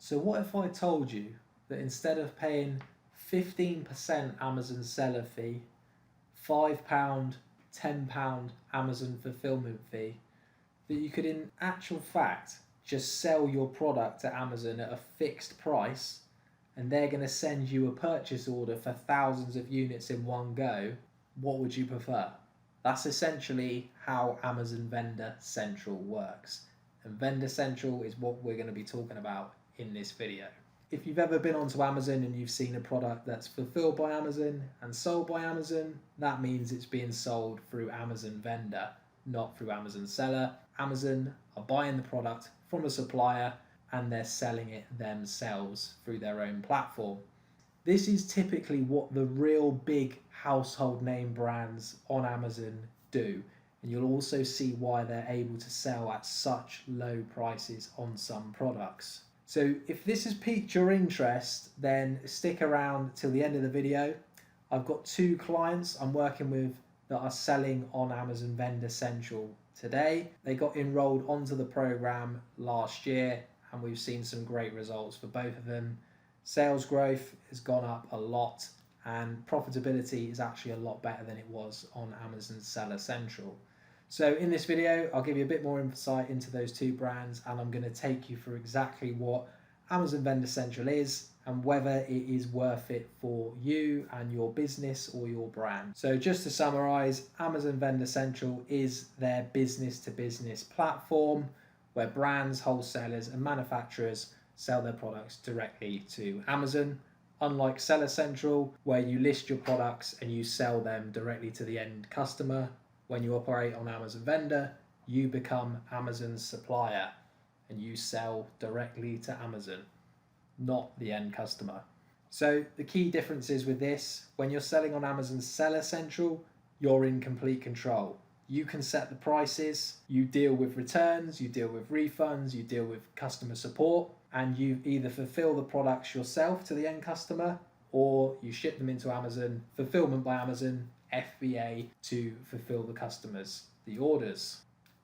So what if I told you that instead of paying 15% Amazon seller fee, £5, £10 Amazon fulfillment fee, that you could in actual fact just sell your product to Amazon at a fixed price and they're going to send you a purchase order for thousands of units in one go? What would you prefer? That's essentially how Amazon Vendor Central works. And Vendor Central is what we're going to be talking about in this video. If you've ever been onto Amazon and you've seen a product that's fulfilled by Amazon and sold by Amazon, that means it's being sold through Amazon Vendor, not through Amazon Seller. Amazon are buying the product from a supplier and they're selling it themselves through their own platform. This is typically what the real big household name brands on Amazon do. And you'll also see why they're able to sell at such low prices on some products. So if this has piqued your interest, then stick around till the end of the video. I've got 2 clients I'm working with that are selling on Amazon Vendor Central today. They got enrolled onto the program last year and we've seen some great results for both of them. Sales growth has gone up a lot and profitability is actually a lot better than it was on Amazon Seller Central. So in this video, I'll give you a bit more insight into those 2 brands and I'm going to take you through exactly what Amazon Vendor Central is and whether it is worth it for you and your business or your brand. So just to summarize, Amazon Vendor Central is their business to business platform where brands, wholesalers and manufacturers sell their products directly to Amazon. Unlike Seller Central, where you list your products and you sell them directly to the end customer, when you operate on Amazon Vendor, you become Amazon's supplier and you sell directly to Amazon, not the end customer. So the key differences with this, when you're selling on Amazon Seller Central, you're in complete control. You can set the prices, you deal with returns, you deal with refunds, you deal with customer support, and you either fulfill the products yourself to the end customer or you ship them into Amazon, fulfillment by Amazon, FBA, to fulfill the customers the orders.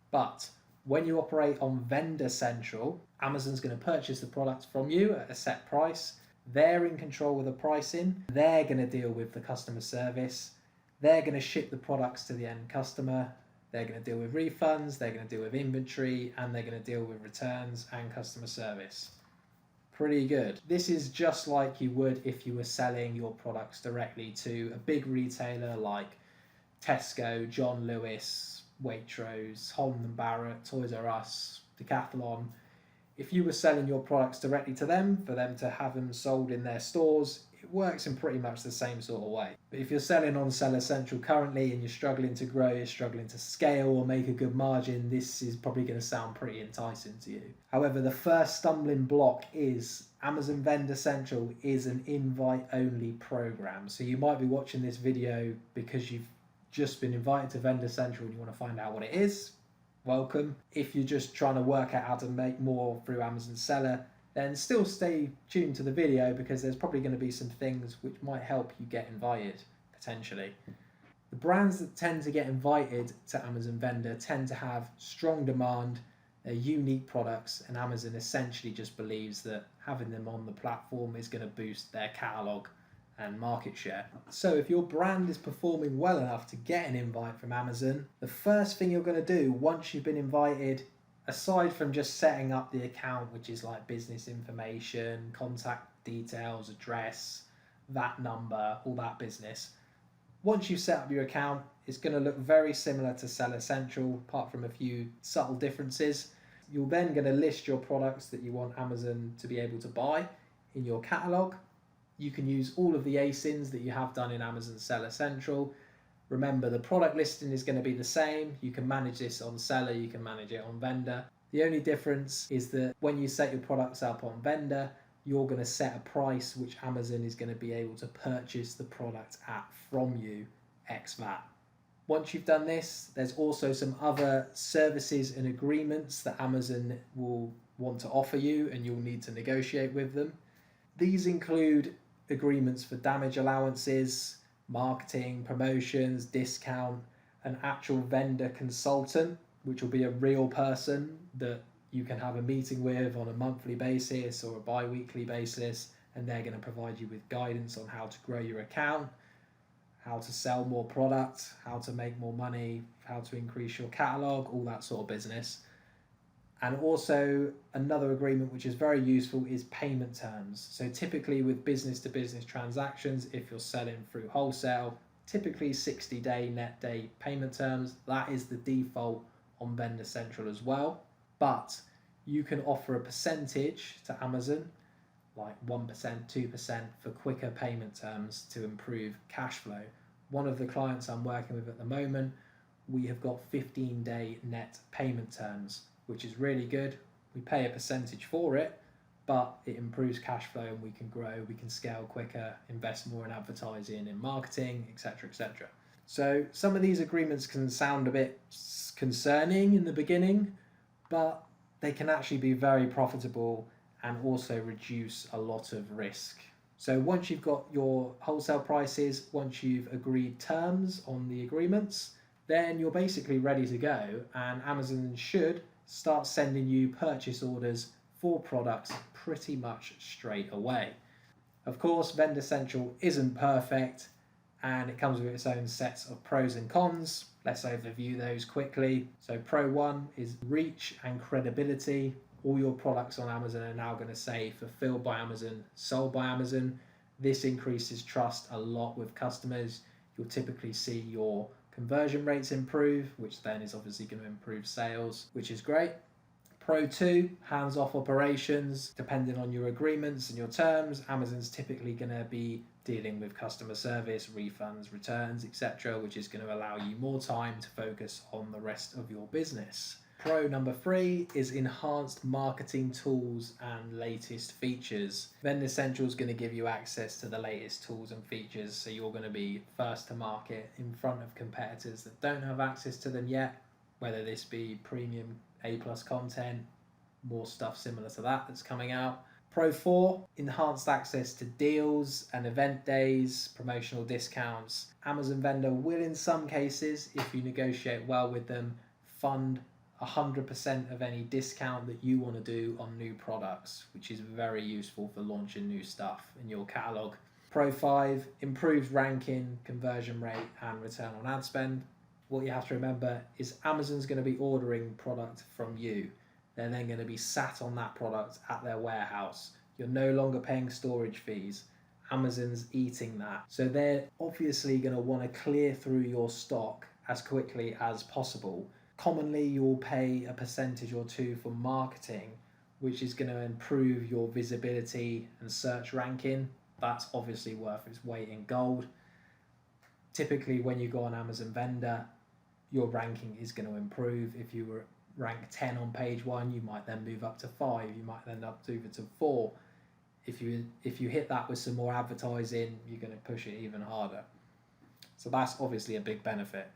But when you operate on Vendor Central, Amazon's going to purchase the products from you at a set price. They're in control of the pricing. They're going to deal with the customer service. They're going to ship the products to the end customer. They're going to deal with refunds. They're going to deal with inventory, and they're going to deal with returns and customer service. Pretty good. This is just like you would if you were selling your products directly to a big retailer like Tesco, John Lewis, Waitrose, Holland & Barrett, Toys R Us, Decathlon. If you were selling your products directly to them for them to have them sold in their stores, it works in pretty much the same sort of way. But if you're selling on Seller Central currently and you're struggling to grow, you're struggling to scale or make a good margin, this is probably going to sound pretty enticing to you. However, the first stumbling block is Amazon Vendor Central is an invite-only program. So you might be watching this video because you've just been invited to Vendor Central and you want to find out what it is. Welcome. If you're just trying to work out how to make more through Amazon Seller, then still stay tuned to the video because there's probably going to be some things which might help you get invited, potentially. The brands that tend to get invited to Amazon Vendor tend to have strong demand, they're unique products, and Amazon essentially just believes that having them on the platform is going to boost their catalogue and market share. So if your brand is performing well enough to get an invite from Amazon, the first thing you're going to do once you've been invited, aside from just setting up the account, which is like business information, contact details, address, VAT number, all that business, once you've set up your account, it's going to look very similar to Seller Central, apart from a few subtle differences. You're then going to list your products that you want Amazon to be able to buy in your catalogue. You can use all of the ASINs that you have done in Amazon Seller Central. Remember, the product listing is going to be the same. You can manage this on Seller, you can manage it on Vendor. The only difference is that when you set your products up on Vendor, you're going to set a price which Amazon is going to be able to purchase the product at from you, ex VAT. Once you've done this, there's also some other services and agreements that Amazon will want to offer you and you'll need to negotiate with them. These include agreements for damage allowances, marketing, promotions, discount, an actual vendor consultant, which will be a real person that you can have a meeting with on a monthly basis or a bi-weekly basis, and they're going to provide you with guidance on how to grow your account, how to sell more product, how to make more money, how to increase your catalog, all that sort of business. And also another agreement which is very useful is payment terms. So typically with business to business transactions, if you're selling through wholesale, typically 60-day net day payment terms. That is the default on Vendor Central as well. But you can offer a percentage to Amazon, like 1%, 2% for quicker payment terms to improve cash flow. One of the clients I'm working with at the moment, we have got 15-day net payment terms, which is really good. We pay a percentage for it, but it improves cash flow and we can grow, we can scale quicker, invest more in advertising and marketing, etc., etc. So some of these agreements can sound a bit concerning in the beginning, but they can actually be very profitable and also reduce a lot of risk. So once you've got your wholesale prices, once you've agreed terms on the agreements, then you're basically ready to go, and Amazon should start sending you purchase orders for products pretty much straight away. Of course, Vendor Central isn't perfect and it comes with its own sets of pros and cons. Let's overview those quickly. So Pro 1 is reach and credibility. All your products on Amazon are now going to say fulfilled by Amazon, sold by Amazon. This increases trust a lot with customers. You'll typically see your conversion rates improve, which then is obviously going to improve sales, which is great. Pro 2, hands-off operations. Depending on your agreements and your terms, Amazon's typically going to be dealing with customer service, refunds, returns, etc., which is going to allow you more time to focus on the rest of your business. Pro number 3 is enhanced marketing tools and latest features. Vendor Central is going to give you access to the latest tools and features, so you're going to be first to market in front of competitors that don't have access to them yet, whether this be premium A+ content, more stuff similar to that that's coming out. Pro 4, enhanced access to deals and event days, promotional discounts. Amazon Vendor will, in some cases, if you negotiate well with them, fund 100% of any discount that you want to do on new products, which is very useful for launching new stuff in your catalog. Pro 5, improved ranking, conversion rate, and return on ad spend. What you have to remember is Amazon's going to be ordering product from you. They're then going to be sat on that product at their warehouse. You're no longer paying storage fees. Amazon's eating that. So they're obviously going to want to clear through your stock as quickly as possible. Commonly, you'll pay a percentage or two for marketing, which is going to improve your visibility and search ranking. That's obviously worth its weight in gold. Typically, when you go on Amazon Vendor, your ranking is going to improve. If you were ranked 10 on page 1, you might then move up to 5. You might then up to 4. If you hit that with some more advertising, you're going to push it even harder. So that's obviously a big benefit.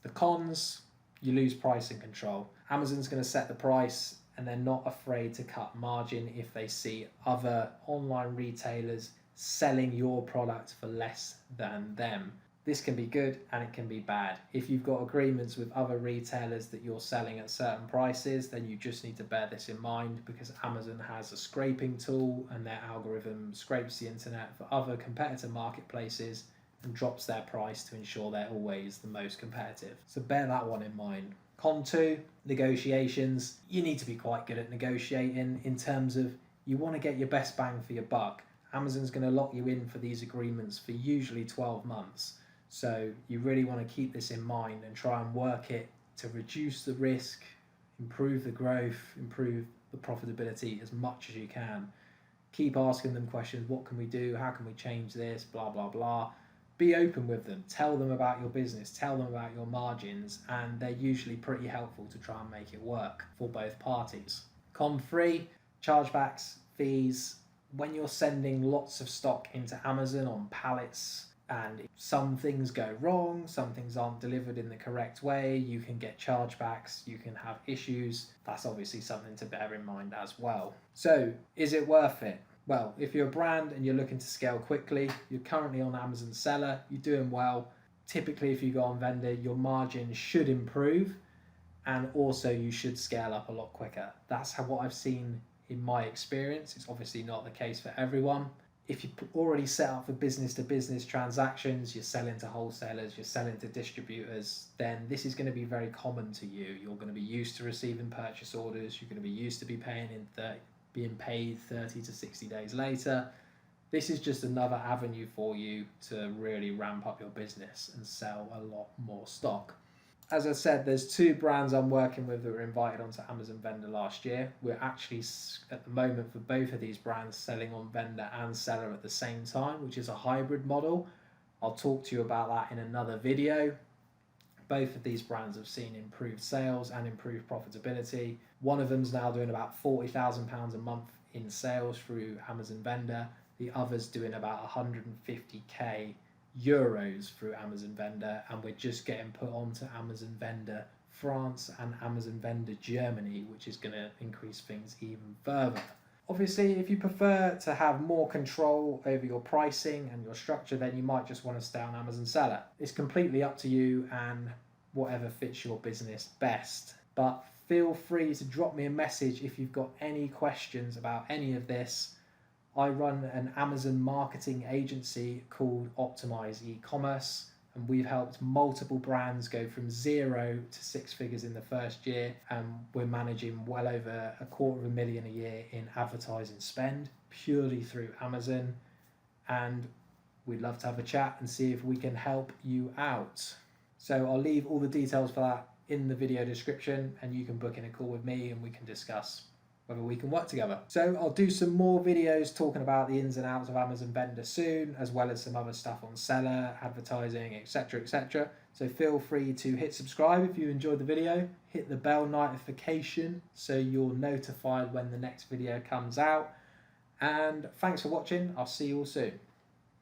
The cons: you lose pricing control. Amazon's going to set the price and they're not afraid to cut margin if they see other online retailers selling your product for less than them. This can be good and it can be bad. If you've got agreements with other retailers that you're selling at certain prices, then you just need to bear this in mind, because Amazon has a scraping tool and their algorithm scrapes the internet for other competitor marketplaces and drops their price to ensure they're always the most competitive. So bear that one in mind. Con 2, negotiations. You need to be quite good at negotiating in terms of you want to get your best bang for your buck. Amazon's going to lock you in for these agreements for usually 12 months. So you really want to keep this in mind and try and work it to reduce the risk, improve the growth, improve the profitability as much as you can. Keep asking them questions. What can we do? How can we change this? Blah, blah, blah. Be open with them. Tell them about your business. Tell them about your margins. And they're usually pretty helpful to try and make it work for both parties. Con 3, chargebacks, fees. When you're sending lots of stock into Amazon on pallets, and some things go wrong, some things aren't delivered in the correct way, you can get chargebacks, you can have issues. That's obviously something to bear in mind as well. So, is it worth it? Well, if you're a brand and you're looking to scale quickly, you're currently on Amazon Seller, you're doing well, typically if you go on Vendor, your margin should improve. and also you should scale up a lot quicker. That's what I've seen in my experience. It's obviously not the case for everyone. If you're already set up for business to business transactions, you're selling to wholesalers, you're selling to distributors, then this is going to be very common to you. You're going to be used to receiving purchase orders. You're going to be used to being paid 30 to 60 days later. This is just another avenue for you to really ramp up your business and sell a lot more stock. As I said, there's 2 brands I'm working with that were invited onto Amazon Vendor last year. We're actually, at the moment, for both of these brands, selling on Vendor and Seller at the same time, which is a hybrid model. I'll talk to you about that in another video. Both of these brands have seen improved sales and improved profitability. One of them's now doing about £40,000 a month in sales through Amazon Vendor. The other's doing about 150k euros through Amazon Vendor, and we're just getting put onto Amazon Vendor France and Amazon Vendor Germany, which is going to increase things even further. Obviously, if you prefer to have more control over your pricing and your structure, then you might just want to stay on Amazon Seller. It's completely up to you and whatever fits your business best. But feel free to drop me a message if you've got any questions about any of this. I run an Amazon marketing agency called Optimize E-commerce, and we've helped multiple brands go from 0 to 6 figures in the first year, and we're managing well over $250,000 a year in advertising spend purely through Amazon, and we'd love to have a chat and see if we can help you out. So I'll leave all the details for that in the video description, and you can book in a call with me and we can discuss whether we can work together. So I'll do some more videos talking about the ins and outs of Amazon Vendor soon, as well as some other stuff on seller, advertising, etc, etc. So feel free to hit subscribe if you enjoyed the video, hit the bell notification so you're notified when the next video comes out, and thanks for watching. I'll see you all soon.